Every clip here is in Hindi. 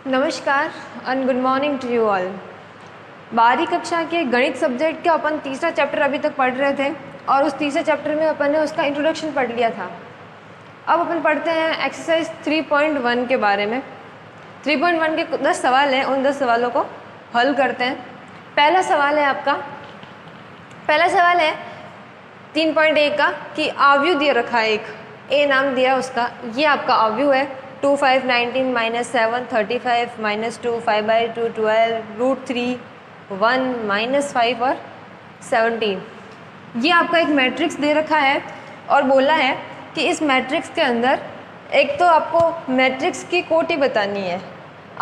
नमस्कार and good morning to you all. 12वीं कक्षा के गणित सब्जेक्ट का अपन तीसरा चैप्टर अभी तक पढ़ रहे थे और उस तीसरे चैप्टर में अपन ने उसका इंट्रोडक्शन पढ़ लिया था। अब अपन पढ़ते हैं एक्सरसाइज 3.1 के बारे में। 3.1 के 10 सवाल हैं, उन 10 सवालों को हल करते हैं। पहला सवाल है आपका, पहला सवाल है 3.1 का कि आव्यूह दिया रखा है, एक ए नाम दिया उसका, ये आपका आव्यूह है 2 5 19 -7 35 -2 5/2 12 √3 1 -5 और 17। ये आपका एक मैट्रिक्स दे रखा है और बोला है कि इस मैट्रिक्स के अंदर एक तो आपको मैट्रिक्स की कोटि बतानी है,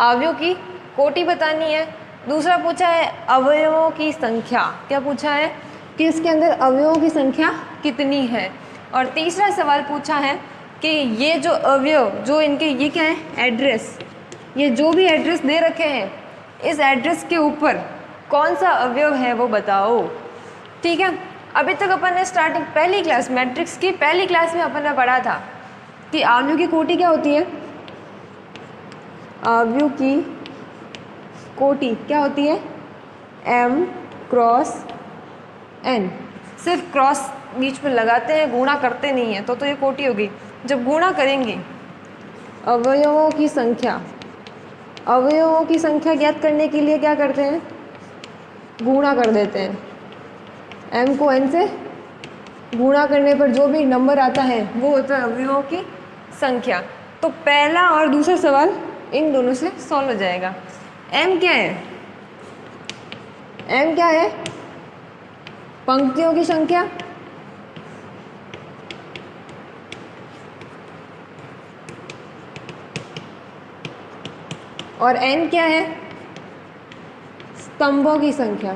आव्यूह की कोटि बतानी है। दूसरा पूछा है अवयवों की संख्या, क्या पूछा है कि इसके अंदर अवयवों की संख्या कितनी है। और तीसरा सवाल पूछा है कि ये जो अवयव, जो इनके ये क्या है, एड्रेस, ये जो भी एड्रेस दे रखे हैं इस एड्रेस के ऊपर कौन सा अवयव है वो बताओ। ठीक है, अभी तक अपन ने स्टार्टिंग पहली क्लास, मैट्रिक्स की पहली क्लास में अपन ने पढ़ा था कि आव्यूह की कोटि क्या होती है। आव्यूह की कोटि क्या होती है, m क्रॉस n। सिर्फ क्रॉस बीच में लगाते हैं, गुणा करते नहीं हैं, तो ये कोटि होगी। जब गुणा करेंगे अवयवों की संख्या, अवयवों की संख्या ज्ञात करने के लिए क्या करते हैं, गुणा कर देते हैं। m को n से गुणा करने पर जो भी नंबर आता है वो होता है अवयवों की संख्या। तो पहला और दूसरा सवाल इन दोनों से सॉल्व हो जाएगा। m क्या है, m क्या है, पंक्तियों की संख्या, और n क्या है, स्तंभों की संख्या।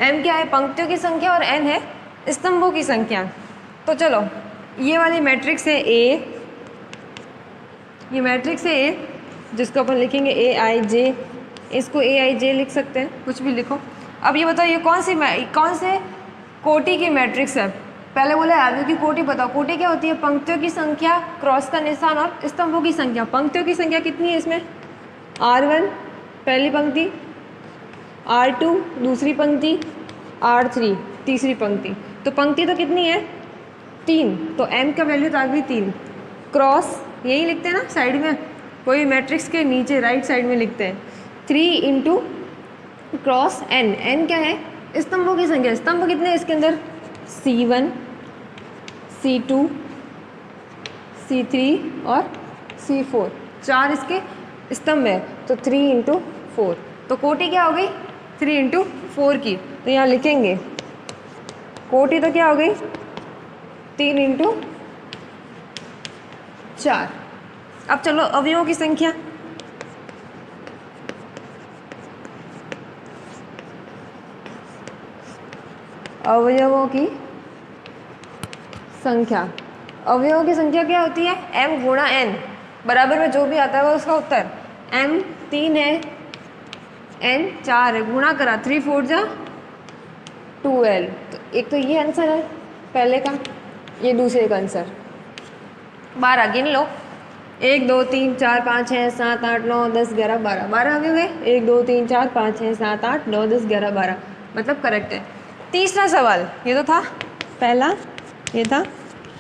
m क्या है, पंक्तियों की संख्या, और n है स्तंभों की संख्या। तो चलो, ये वाली मैट्रिक्स है A, ये मैट्रिक्स है A जिसको अपन लिखेंगे AIJ, इसको AIJ लिख सकते हैं, कुछ भी लिखो। अब ये बताओ ये कौन से कोटि की मैट्रिक्स है। पहले बोला आव्यूह की कोटि बताओ। कोटि क्या होती है, पंक्तियों की संख्या, क्रॉस का निशान और स्तंभों की संख्या। पंक्तियों की संख्या कितनी है इसमें, R1 पहली पंक्ति, R2 दूसरी पंक्ति, R3 तीसरी पंक्ति। तो पंक्ति तो कितनी है, 3, तो m का वैल्यू तो आ गई 3। क्रॉस यही लिखते हैं ना साइड में, कोई मैट्रिक्स के नीचे राइट साइड में लिखते हैं 3 इंटू क्रॉस n। n क्या है, स्तंभों की संख्या। स्तंभ कितने हैं इसके अंदर, C1 C2 C3 और C4, 4 इसके स्तंभ है। तो 3 इंटू 4, तो कोटि क्या हो गई 3 इंटू 4 की। तो यहाँ लिखेंगे कोटि तो क्या हो गई 3 इंटू 4। अब चलो अवयवों की संख्या, अवयवों की संख्या। अवयवों की संख्या क्या होती है, m गुणा n, बराबर में जो भी आता है वो उसका उत्तर। m 3 है, n 4 है, गुणा करा 3 4 जा 12। तो एक तो ये आंसर है पहले का, ये दूसरे का आंसर। 12 गिन लो, 1 2 3 4 5 6 7 8 9 10 11 12, 12 अवयव है। 1 2 3 4 5 6 7 8 9 10 11 12, मतलब करेक्ट है। तीसरा सवाल, ये तो था पहला, ये था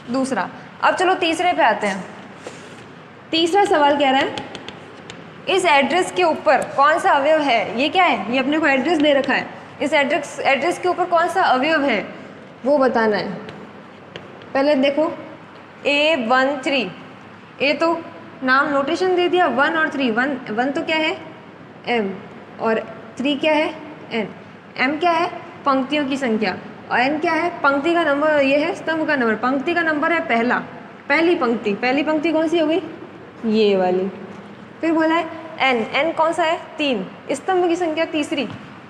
दूसरा। अब चलो तीसरे पे आते हैं। तीसरा सवाल कह रहा है इस एड्रेस के ऊपर कौन सा अवयव है। ये क्या है, ये अपने को एड्रेस दे रखा है, इस एड्रेस के ऊपर कौन सा अवयव है वो बताना है। पहले देखो A13, ए तो नाम नोटेशन दे दिया, 1 और 3। 1 तो क्या है m, और 3 क्या है n। m क्या है, पंक्तियों की संख्या, और n क्या है, पंक्ति का नंबर, ये है स्तंभ का नंबर। पंक्ति का नंबर है पहला, पहली पंक्ति। पहली पंक्ति कौन सी हो गई, ये वाली। फिर बोला है n कौन सा है, 3। स्तंभ की संख्या तीसरी,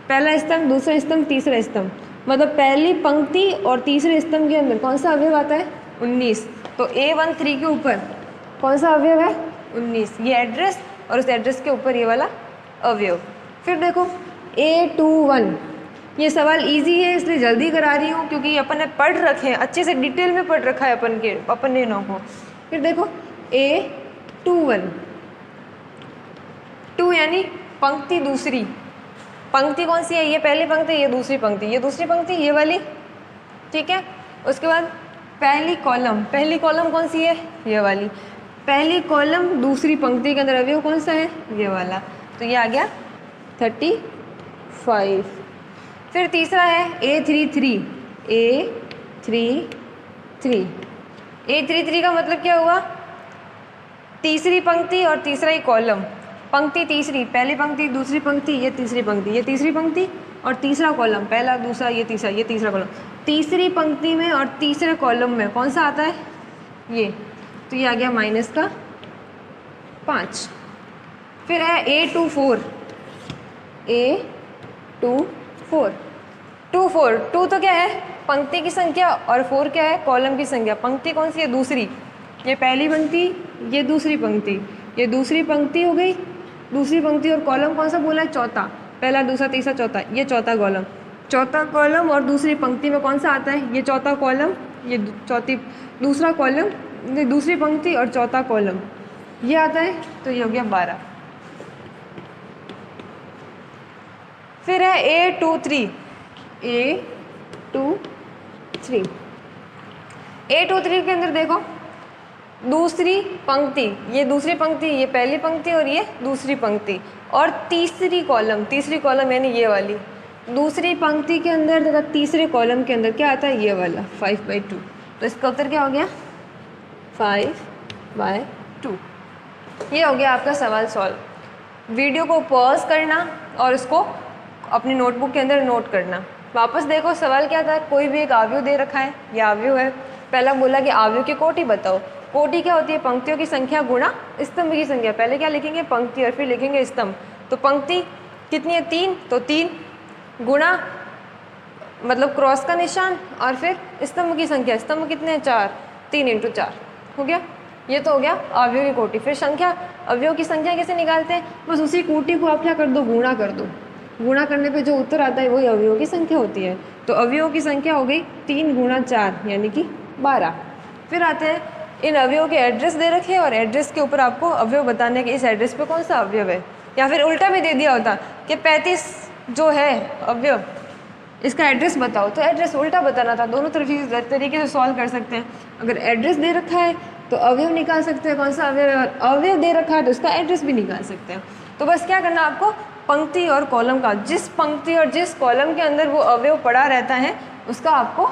पहला स्तंभ, दूसरा स्तंभ, तीसरा स्तंभ, मतलब पहली पंक्ति और तीसरे स्तंभ के अंदर कौन सा अवयव आता है, 19। तो A13 के ऊपर कौन सा अवयव है, 19। ये एड्रेस और उस एड्रेस के ऊपर ये वाला अवयव। फिर देखो A21, ये सवाल इजी है इसलिए जल्दी करा रही हूँ, क्योंकि अपन ने पढ़ रखे हैं, अच्छे से डिटेल में पढ़ रखा है अपन ने नौ को। फिर देखो A21, 2 यानी पंक्ति दूसरी, पंक्ति कौन सी है, ये पहली पंक्ति, ये दूसरी पंक्ति, ये दूसरी पंक्ति, ये वाली, ठीक है। उसके बाद पहली कॉलम कौन सी है, ये वाली, पहली कॉलम दूसरी पंक्ति के अंदर अवयव कौन सा है, ये वाला, तो ये आ गया 35। फिर तीसरा है A33, A33 का मतलब क्या हुआ, तीसरी पंक्ति और तीसरा ही कॉलम, पंक्ति तीसरी, पहली पंक्ति दूसरी पंक्ति, ये तीसरी पंक्ति, ये तीसरी पंक्ति और तीसरा कॉलम, पहला दूसरा ये तीसरा कॉलम, तीसरी पंक्ति में और तीसरे कॉलम में कौन सा आता है, ये, तो ये आ गया -5। फिर है A24, टू तो क्या है, पंक्ति की संख्या, और 4 क्या है, कॉलम की संख्या। पंक्ति कौन सी है, दूसरी, ये पहली पंक्ति, ये दूसरी पंक्ति, ये दूसरी पंक्ति हो गई, दूसरी पंक्ति और कॉलम कौन सा बोला है, चौथा, पहला दूसरा तीसरा चौथा, ये चौथा कॉलम और दूसरी पंक्ति में कौन सा आता है, ये चौथा कॉलम, ये दूसरा कॉलम, ये दूसरी पंक्ति और चौथा कॉलम, ये आता है, तो ये हो गया 12। फिर है A23, A23 के अंदर देखो, दूसरी पंक्ति, ये दूसरी पंक्ति, ये पहली पंक्ति और ये दूसरी पंक्ति, और तीसरी कॉलम यानी ये वाली, दूसरी पंक्ति के अंदर तथा तीसरे कॉलम के अंदर क्या आता है, ये वाला 5/2। तो इसका उत्तर क्या हो गया, 5/2। ये हो गया आपका सवाल सॉल्व। वीडियो को पॉज करना और इसको अपनी नोटबुक के अंदर नोट करना। वापस देखो सवाल क्या था, कोई भी एक अवयव दे रखा है, यह अवयव है। पहला बोला कि अवयव की कोटि बताओ। कोटि क्या होती है, पंक्तियों की संख्या गुणा स्तंभ की संख्या। पहले क्या लिखेंगे, पंक्ति, और फिर लिखेंगे स्तंभ। तो पंक्ति कितनी है, 3, तो 3 गुणा मतलब क्रॉस का निशान, और फिर स्तंभ की संख्या, स्तंभ कितने हैं, 4, 3 × 4 हो गया। ये तो हो गया अवयव की कोटि। फिर संख्या, अवयव की संख्या कैसे निकालते हैं, बस उसी कोटि को आप क्या कर दो, गुणा कर दो। गुणा करने पे जो उत्तर आता है वही अवयव की संख्या होती है। तो अवयव की संख्या हो गई 3 × 4 यानी कि 12। फिर आते हैं, इन अवयव के एड्रेस दे रखे और एड्रेस के ऊपर आपको अवयव बताने के इस एड्रेस पे कौन सा अवयव है, या फिर उल्टा भी दे दिया होता कि 35 जो है अवयव, इसका एड्रेस बताओ, तो एड्रेस उल्टा बताना था। दोनों तरीके से सॉल्व कर सकते हैं। अगर एड्रेस दे रखा है तो अवयव निकाल सकते हैं कौन सा अवयव है, और अवयव दे रखा है तो उसका एड्रेस भी निकाल सकते हैं। तो बस क्या करना आपको, पंक्ति और कॉलम का, जिस पंक्ति और जिस कॉलम के अंदर वो अवयव पड़ा रहता है उसका आपको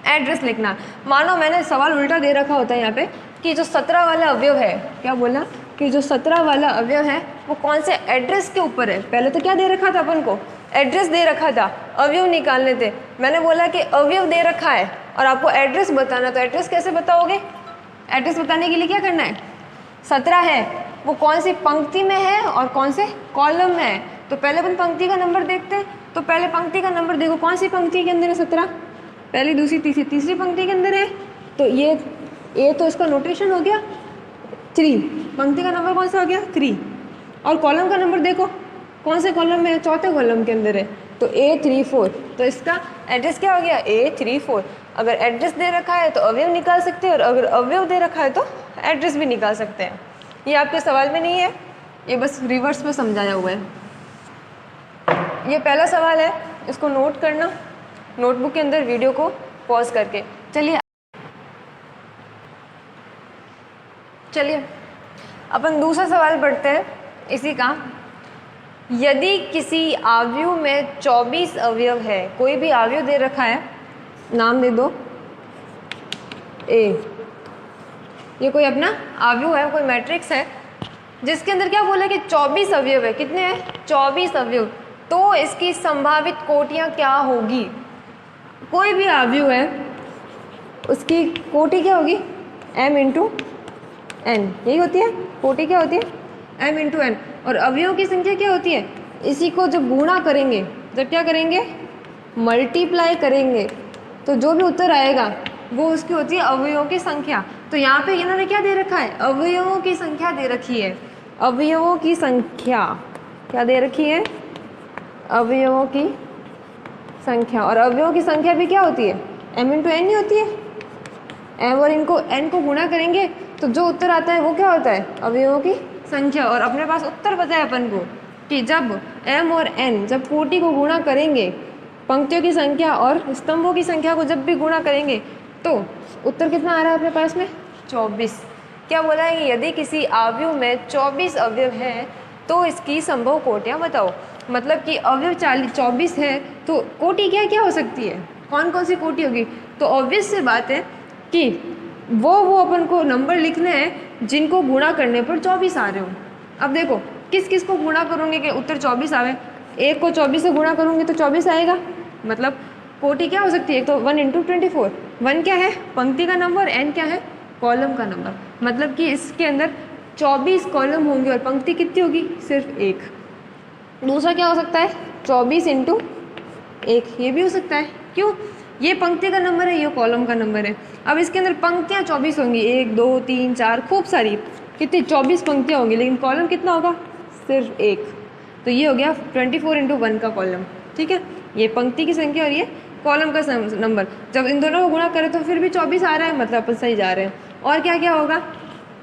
एड्रेस लिखना। मानो मैंने सवाल उल्टा दे रखा होता है यहाँ पे कि जो 17 वाला अवयव है, क्या बोला कि जो 17 वाला अवयव है वो कौन से एड्रेस के ऊपर है। पहले तो क्या दे रखा था अपन को, एड्रेस दे रखा था, अवयव निकालने थे। मैंने बोला कि अवयव दे रखा है और आपको एड्रेस बताना, तो एड्रेस कैसे बताओगे, एड्रेस बताने के लिए क्या करना है, 17 है वो कौन सी पंक्ति में है और कौन से कॉलम में है। तो पहले अपन पंक्ति का नंबर देखते हैं। तो पहले पंक्ति का नंबर देखो, कौन सी पंक्ति के अंदर है 17, पहली दूसरी तीसरी पंक्ति के अंदर है। तो ये तो इसका नोटेशन हो गया 3, पंक्ति का नंबर कौन सा हो गया 3, और कॉलम का नंबर देखो कौन से कॉलम में है, चौथे कॉलम के अंदर है, तो A34। तो इसका एड्रेस क्या हो गया, A34। अगर एड्रेस दे रखा है तो अवयव निकाल सकते हैं, और अगर अवयव दे रखा है तो एड्रेस भी निकाल सकते हैं। ये आपके सवाल में नहीं है, ये बस रिवर्स में समझाया हुआ है। ये पहला सवाल है, इसको नोट करना नोटबुक के अंदर वीडियो को पॉज करके। चलिए अपन दूसरा सवाल पढ़ते हैं इसी का। यदि किसी अवयव में 24 अवयव है, कोई भी अवयव दे रखा है, नाम दे दो A, ये कोई अपना अवयव है, कोई मैट्रिक्स है जिसके अंदर क्या बोला कि 24 अवयव है। कितने हैं, 24 अवयव। तो इसकी संभावित कोटियां क्या होगी। कोई भी अवयव है उसकी कोटि क्या होगी, m × n, यही होती है कोटि, क्या होती है m × n। और अवयव की संख्या क्या होती है, इसी को जब गुणा करेंगे, जब क्या करेंगे, मल्टीप्लाई करेंगे, तो जो भी उत्तर आएगा वो उसकी होती है अवयवों की संख्या। तो यहाँ पे इन्होंने क्या दे रखा है, अवयवों की संख्या दे रखी है। अवयवों की संख्या क्या दे रखी है, अवयवों की संख्या। और अवयवों की संख्या भी क्या होती है, m इंटू एन ही होती है। m और इनको n को गुणा करेंगे तो जो उत्तर आता है वो क्या होता है, अवयवों की संख्या। और अपने पास उत्तर पता है अपन को कि जब m और n जब कोटि को गुणा करेंगे, पंक्तियों की संख्या और स्तंभों की संख्या को जब भी गुणा करेंगे तो उत्तर कितना आ रहा है अपने पास में, 24। क्या बोला है कि यदि किसी अवयव में 24 अवयव हैं तो इसकी संभव कोटियाँ बताओ। मतलब कि अवयव 24 है तो कोटि क्या क्या हो सकती है, कौन कौन सी कोटि होगी। तो ऑब्वियस सी बात है कि वो अपन को नंबर लिखने हैं जिनको गुणा करने पर 24 आ रहे हो। अब देखो किस किस को गुणा करोगे कि उत्तर 24 आवे, एक को 24 से गुणा करूँगी तो 24 आएगा। मतलब कोटि क्या हो सकती है, तो 1 इंटू 24। 1 क्या है, पंक्ति का नंबर, n क्या है, कॉलम का नंबर। मतलब कि इसके अंदर 24 कॉलम होंगे और पंक्ति कितनी होगी, सिर्फ एक। दूसरा क्या हो सकता है, 24 इंटू 1, ये भी हो सकता है। क्यों, ये पंक्ति का नंबर है, ये कॉलम का नंबर है। अब इसके अंदर पंक्तियाँ 24 होंगी, 1 2 3 4, खूब सारी, कितनी 24 पंक्तियाँ होंगी, लेकिन कॉलम कितना होगा, सिर्फ एक। तो ये हो गया 24 इंटू 1 का कॉलम। ठीक है, ये पंक्ति की संख्या और ये कॉलम का नंबर। जब इन दोनों को गुणा करें तो फिर भी 24 आ रहा है, मतलब अपन सही जा रहे हैं। और क्या क्या होगा,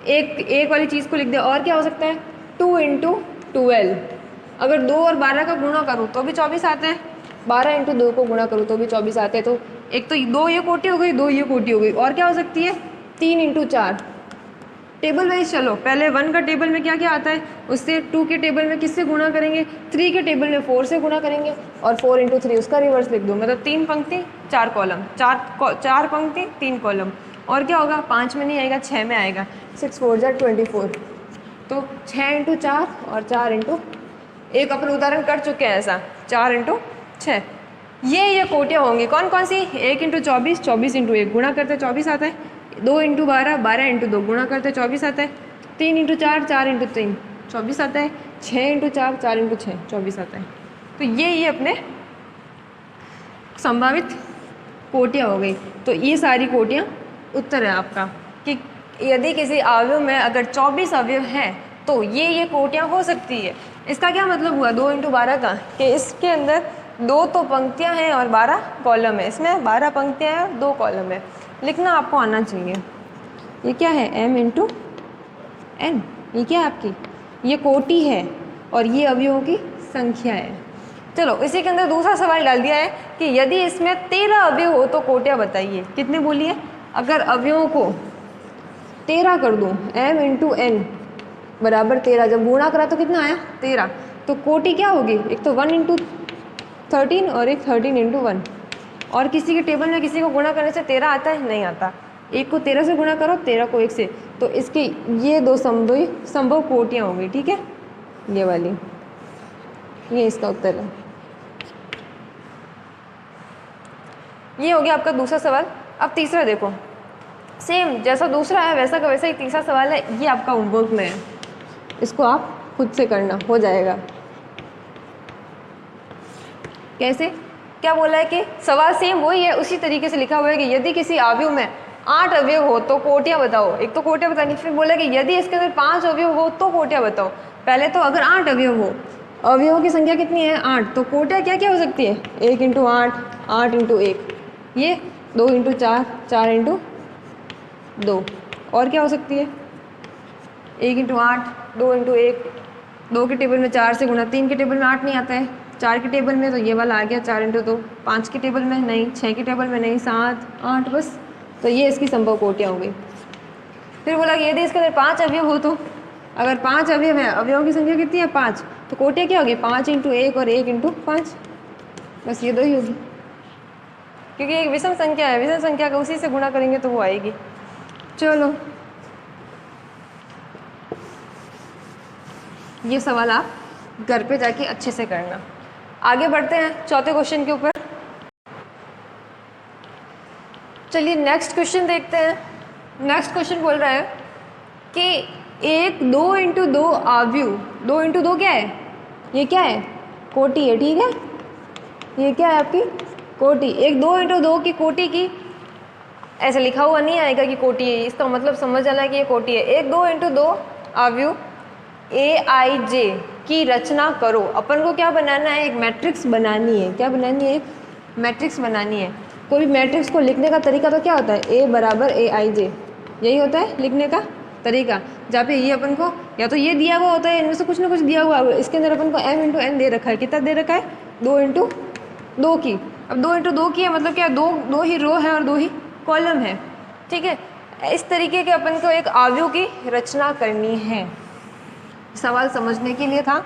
एक वाली चीज़ को लिख दे। और क्या हो सकता है, 2 इंटू 12। अगर 2 और 12 का गुणा करूँ तो भी 24 आते हैं, 12 इंटू 2 को गुणा करूँ तो भी 24 आते हैं। तो एक तो 2 ये कोटि हो गई, 2 ये कोटि हो गई। और क्या हो सकती है, 3 इंटू 4। टेबल वाइज चलो, पहले 1 का टेबल में क्या क्या आता है, उससे 2 के टेबल में किससे गुणा करेंगे, 3 के टेबल में 4 से गुणा करेंगे, और 4 इंटू 3 उसका रिवर्स लिख दो। मतलब 3 पंक्ति 4 कॉलम, 4 पंक्ति 3 कॉलम। और क्या होगा, 5 में नहीं आएगा, 6 में आएगा, 6 4 जा 24। तो 6 इंटू 4 और 4 इंटू 1 अपन उदाहरण कर चुके हैं ऐसा, 4 इंटू 6। ये कोटियाँ होंगी कौन कौन सी, 1 इंटू 24, 24 इंटू 1 गुणा करते 24 आता है, 2 इंटू 12, 12 इंटू 2 गुणा करते 24 आता है, 3 इंटू 4, 4 इंटू 3 24 आता है, 6 इंटू 4, 4 इंटू 6 24 आता है। तो ये अपने संभावित कोटियाँ हो गई। तो ये सारी कोटियाँ उत्तर है आपका कि यदि किसी अवयव में अगर 24 अवयव हैं तो ये कोटियाँ हो सकती है। इसका क्या मतलब हुआ 2 इंटू 12 का, कि इसके अंदर 2 तो पंक्तियाँ हैं और 12 कॉलम है। इसमें 12 पंक्तियाँ हैं और 2 कॉलम है। लिखना आपको आना चाहिए। ये क्या है, m इंटू n, ये क्या है आपकी, ये कोटि है और ये अवयवों की संख्या है। चलो इसी के अंदर दूसरा सवाल डाल दिया है कि यदि इसमें 13 अवयव हो तो कोटियाँ बताइए। कितने बोली है, अगर अवयवों को 13 कर दूँ, m इंटू n बराबर 13, जब गुणा करा तो कितना आया 13, तो कोटि क्या होगी, एक तो 1 इंटू 13 और एक 13 इंटू 1। और किसी के टेबल में किसी को गुणा करने से 13 आता है, नहीं आता। एक को 13 से गुणा करो, 13 को 1 से, तो इसके ये 2 संभव कोटियाँ होंगी। ठीक है, ये वाली, ये इसका उत्तर है। ये हो गया आपका दूसरा सवाल। अब तीसरा देखो, सेम जैसा दूसरा है वैसा का वैसा ही तीसरा सवाल है। ये आपका होमवर्क में है, इसको आप खुद से करना, हो जाएगा। कैसे, क्या बोला है कि सवाल सेम वही है, उसी तरीके से लिखा हुआ है कि यदि किसी अवयव में 8 अवयव हो तो कोटियाँ बताओ। एक तो कोटियाँ बतानी, फिर बोला कि यदि इसके अंदर 5 अवयव हो तो कोटियाँ बताओ। पहले तो अगर 8 अवयव हो, अवयवों की संख्या कितनी है 8, तो कोटियाँ क्या क्या हो सकती है, 1 इंटू 8, 8 इंटू 1, ये 2 इंटू 4, 4 इंटू 2। और क्या हो सकती है, 1 इंटू 8, 2 इंटू 1, 2 के टेबल में 4 से गुणा, 3 के टेबल में 8 नहीं आता है, 4 के टेबल में तो ये वाला आ गया 4 इंटू 2, 5 के टेबल में नहीं, 6 के टेबल में नहीं, 7 8 बस। तो ये इसकी संभव कोटियाँ हो गई। फिर बोला कि यदि इसके अंदर 5 अवयव हो तो, अगर 5 अवयव है, अवयवों की संख्या कितनी है 5, तो कोटियाँ क्या होगी 5 इंटू 1 और 1 इंटू 5, बस ये 2 ही होगी, क्योंकि एक विषम संख्या है, विषम संख्या का उसी से गुणा करेंगे तो वो आएगी। चलो ये सवाल आप घर पे जाके अच्छे से करना। आगे बढ़ते हैं चौथे क्वेश्चन के ऊपर। चलिए नेक्स्ट क्वेश्चन देखते हैं। नेक्स्ट क्वेश्चन बोल रहा है कि एक 2 इंटू 2 अवयव, 2 इंटू 2 क्या है, ये क्या है कोटि है। ठीक है, ये क्या है आपकी कोटि। एक 2 इंटू 2 की कोटि की, ऐसे लिखा हुआ नहीं आएगा कि कोटि है, इसका मतलब समझ आना है कि ये कोटि है। एक 2 इंटू 2 अवयव AIJ की रचना करो। अपन को क्या बनाना है, एक मैट्रिक्स बनानी है। क्या बनानी है, एक मैट्रिक्स बनानी है, कोई भी मैट्रिक्स को लिखने का तरीका तो क्या होता है, ए बराबर ए आई जे, यही होता है लिखने का तरीका। जहाँ पे ये अपन को या तो ये दिया हुआ होता है, इनमें से कुछ ना कुछ दिया हुआ है, इसके अंदर अपन को m इंटू एन दे रखा है, कितना दे रखा है, 2 इंटू 2 की। अब 2 इंटू 2 की है मतलब क्या, दो ही रो है और 2 ही कॉलम है, ठीक है। इस तरीके के अपन को एक अवयव की रचना करनी है, सवाल समझने के लिए था।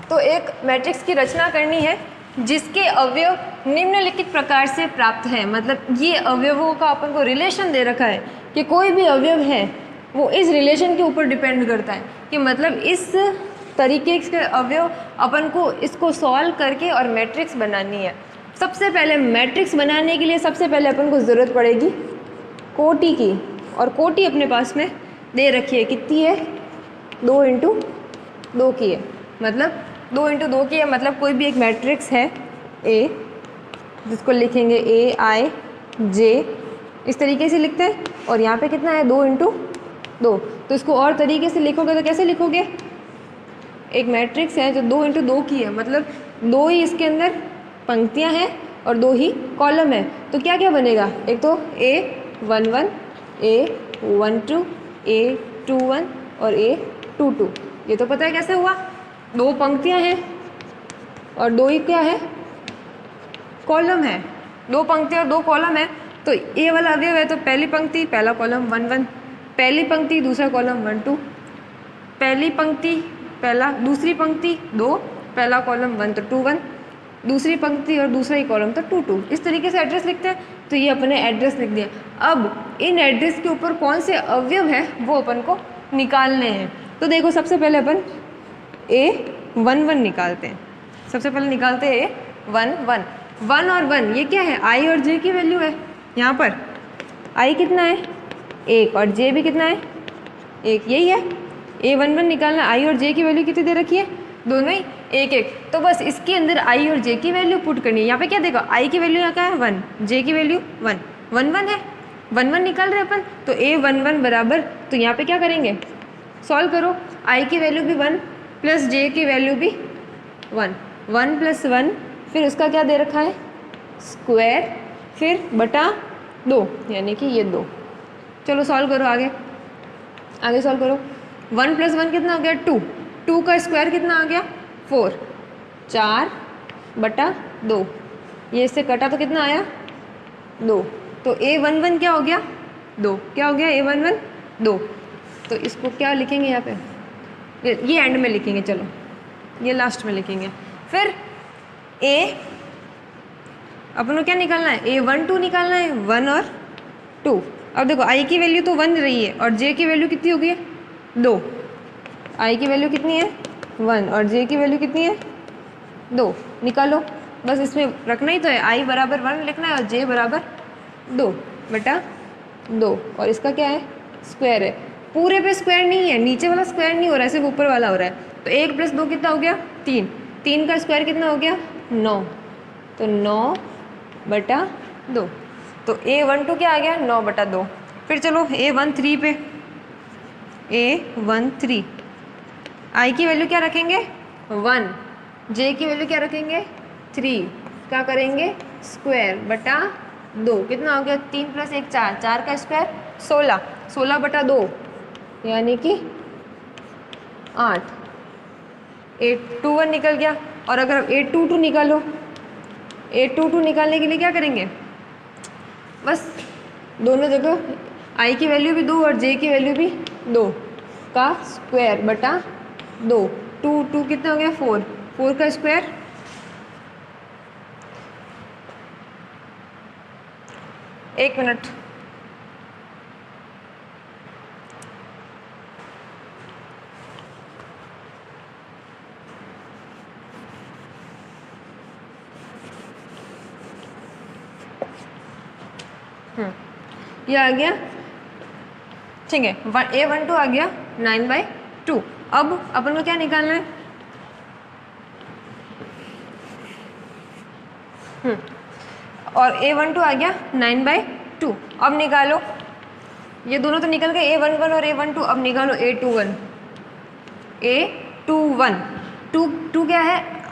तो एक मैट्रिक्स की रचना करनी है जिसके अवयव निम्नलिखित प्रकार से प्राप्त हैं, मतलब ये अवयवों का अपन को रिलेशन दे रखा है कि कोई भी अवयव है वो इस रिलेशन के ऊपर डिपेंड करता है, कि मतलब इस तरीके के अवयव अपन को इसको सॉल्व करके और मैट्रिक्स बनानी है। सबसे पहले मैट्रिक्स बनाने के लिए सबसे पहले अपन को ज़रूरत पड़ेगी कोटि की, और कोटि अपने पास में दे रखी है, कितनी है, 2 इंटू 2 की है, मतलब 2 इंटू 2 की है, मतलब कोई भी एक मैट्रिक्स है ए, जिसको लिखेंगे ए आई जे, इस तरीके से लिखते हैं, और यहाँ पे कितना है, 2 इंटू 2। तो इसको और तरीके से लिखोगे तो कैसे लिखोगे, एक मैट्रिक्स है जो 2 इंटू 2 की है, मतलब 2 ही इसके अंदर पंक्तियाँ हैं और 2 ही कॉलम है, तो क्या क्या बनेगा, एक तो A11, A12, A21 और A22। ये तो पता है कैसे हुआ, 2 पंक्तियाँ हैं और 2 ही क्या है, कॉलम है, 2 पंक्तियाँ और 2 कॉलम है। तो ए वाला अवयव है तो पहली पंक्ति पहला कॉलम 1 1, पहली पंक्ति दूसरा कॉलम 1 2, पहली पंक्ति पहला दूसरी पंक्ति 2, पहला कॉलम 1 तो 2 1, दूसरी पंक्ति और दूसरा ही कॉलम तो 2 2। इस तरीके से एड्रेस लिखते हैं। तो ये अपने एड्रेस लिख दिया। अब इन एड्रेस के ऊपर कौन से अवयव है वो अपन को निकालने हैं। तो देखो सबसे पहले अपन A11 निकालते हैं। सबसे पहले निकालते हैं A11। 1 और 1 ये क्या है, I और J की वैल्यू है। यहाँ पर I कितना है 1 और J भी कितना है 1, यही है। A11 निकालना, I और J की वैल्यू कितनी दे रखी है, दोनों ही 1 1। तो बस इसके अंदर I और J की वैल्यू पुट करनी है। यहाँ पे क्या देखो, I की वैल्यू यहाँ क्या है 1, J की वैल्यू 1 1 1 है, 1 1 निकाल रहे अपन। तो A11 बराबर, तो यहाँ पे क्या करेंगे, सॉल्व करो। I की वैल्यू भी 1 प्लस J की वैल्यू भी 1, 1 प्लस 1 फिर उसका क्या दे रखा है स्क्वायर, फिर बटा 2 यानी कि ये 2। चलो सॉल्व करो, आगे सॉल्व करो। 1 प्लस 1 कितना हो गया 2, 2 का स्क्वायर कितना आ गया 4, 4 बटा 2, ये इससे कटा तो कितना आया 2। तो A11 क्या हो गया 2, क्या हो गया A11 2। तो इसको क्या लिखेंगे यहाँ पे, ये एंड में लिखेंगे, चलो ये लास्ट में लिखेंगे। फिर अपन को क्या निकालना है, A12 निकालना है, 1 और 2। अब देखो I की वैल्यू तो 1 रही है और J की वैल्यू कितनी हो गई है 2। I की वैल्यू कितनी है 1 और J की वैल्यू कितनी है 2। निकालो, बस इसमें रखना ही तो है, I बराबर 1 लिखना है और J बराबर 2 बटा 2, और इसका क्या है स्क्वायर है। पूरे पे स्क्वायर नहीं है, नीचे वाला स्क्वायर नहीं हो रहा है, सिर्फ ऊपर वाला हो रहा है। तो 1 प्लस 2 कितना हो गया 3, 3 का स्क्वायर कितना हो गया 9, तो 9 बटा 2। तो A12 क्या आ गया 9 बटा 2। फिर चलो A13 पे, A13 I की वैल्यू क्या रखेंगे 1, J की वैल्यू क्या रखेंगे 3, क्या करेंगे स्क्वायर बटा 2, कितना हो गया 3 प्लस 1 4, 4 का स्क्वायर 16, 16 बटा 2 यानी कि 8। A21 निकल गया। और अगर A22 निकालो, A22 निकालने के लिए क्या करेंगे, बस दोनों जगह I की वैल्यू भी 2 और J की वैल्यू भी 2 का स्क्वायर बटा 2, 2 2 कितना हो गया 4, 4 का स्क्वायर 1 मिनट। ये आ गया, ठीक है। A12 आ गया 9/2। अब अपन को क्या निकालना है, और A12 आ गया 9/2। अब निकालो, ये दोनों तो निकल गए A11 और A12। अब निकालो A21, A21 2 क्या है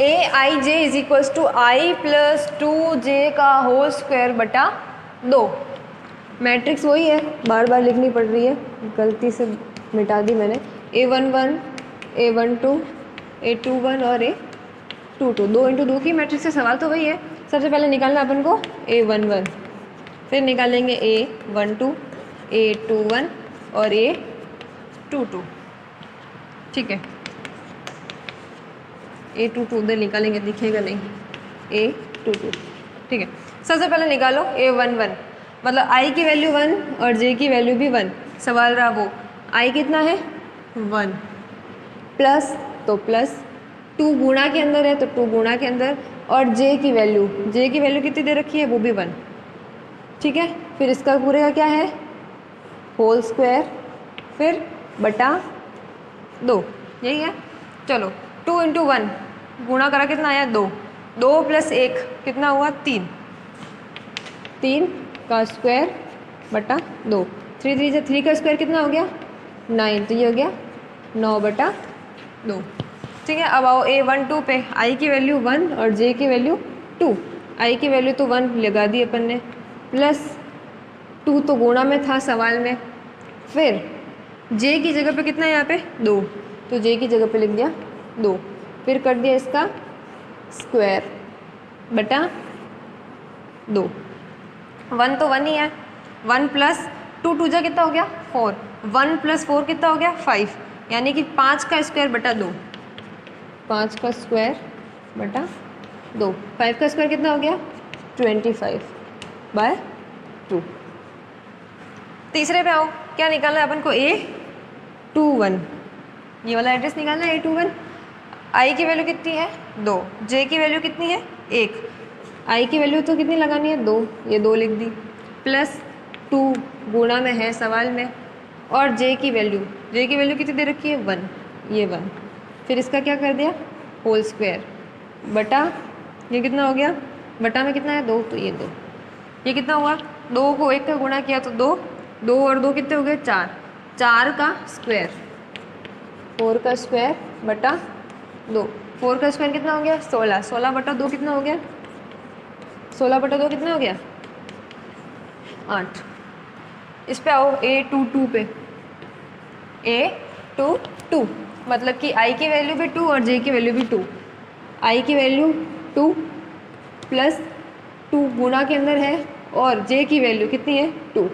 A I J is equals to I plus 2j का होल स्क्वायर बटा 2। मैट्रिक्स वही है, बार बार लिखनी पड़ रही है, गलती से मिटा दी मैंने। A11 A12 A21 और A22, 2 इंटू 2 की मैट्रिक्स से सवाल तो वही है। सबसे पहले निकालना अपन को A11, फिर निकालेंगे A12 A21 और A22, ठीक है। A22 उधर निकालेंगे, दिखेगा नहीं, A22, ठीक है। सबसे पहले निकालो A11, मतलब I की वैल्यू 1 और J की वैल्यू भी 1। सवाल रहा वो I कितना है 1, प्लस तो प्लस 2 गुणा के अंदर है तो 2 गुणा के अंदर, और J की वैल्यू कितनी दे रखी है, वो भी 1, ठीक है। फिर इसका पूरे का क्या है, होल स्क्वायर, फिर बटा 2, यही है। चलो 2 इंटू 1 गुणा करा कितना आया 2, 2 प्लस 1 कितना हुआ 3, 3 का स्क्वायर बटा 2, 3 3 से 3 का स्क्वायर कितना हो गया 9, तो ये हो गया 9 बटा 2, ठीक है। अब आओ A12 पे, I की वैल्यू 1 और J की वैल्यू 2। I की वैल्यू तो 1 लगा दी अपन ने, प्लस 2 तो गुणा में था सवाल में, फिर J की जगह पे कितना है यहाँ पे 2, तो J की जगह पे लिख दिया 2, फिर कर दिया इसका स्क्वायर बटा 2। 1 तो 1 ही है, 1 प्लस 2 2 जा कितना हो गया 4, 1 प्लस 4 कितना हो गया 5, यानी कि 5 का स्क्वायर बटा 2, 5 का स्क्वायर बटा 2, 5 का स्क्वायर कितना हो गया 25/2। तीसरे पे आओ, क्या निकालना है अपन को A21, ये वाला एड्रेस निकालना है A21। I की वैल्यू कितनी है 2, J की वैल्यू कितनी है 1, I की वैल्यू तो कितनी लगानी है 2, ये 2 लिख दी, प्लस 2 गुणा में है सवाल में, और J की वैल्यू कितनी दे रखी है 1, ये 1, फिर इसका क्या कर दिया होल स्क्वायर बटा, ये कितना हो गया, बटा में कितना है 2, तो ये 2, ये कितना हुआ 2 को 1 का गुणा किया तो 2, 2 और 2 कितने हो गए 4, 4 का स्क्वायर, 4 का स्क्वायर बटा 2, 4 का स्क्वायर कितना हो गया 16, 16 बटा 2 कितना हो गया, 16 बटा 2 कितना हो गया 8। इस पे आओ A22 पे, A22 मतलब कि I की वैल्यू भी 2 और J की वैल्यू भी 2, I की वैल्यू 2 प्लस 2 गुणा के अंदर है, और J की वैल्यू कितनी है 2,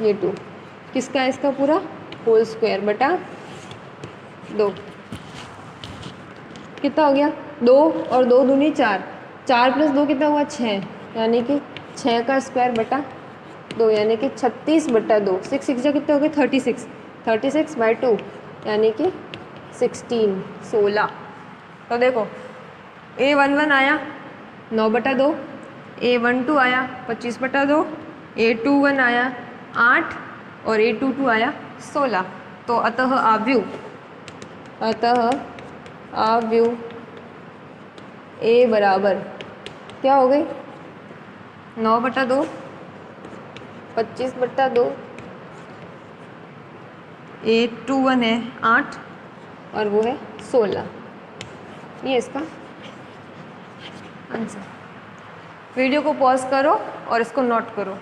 ये 2, किसका है इसका पूरा होल स्क्वायर बटा 2, कितना हो गया 2 और 2 दूनी 4, 4 प्लस 2 कितना हुआ 6, यानी कि 6 का स्क्वायर बटा 2, यानी कि 36 बटा 2, 6 6 जा कितने हो गए 36, 36/2 यानी कि 16। तो देखो A11 आया 9 बटा 2, A12 आया 25 बटा 2, A21 आया 8 और A22 आया 16। तो अतः आव्यूह A बराबर क्या हो गई 9 बटा 2, 25 बटा 2, A21 है 8 और वो है 16, ये इसका आंसर। वीडियो को पॉज करो और इसको नोट करो।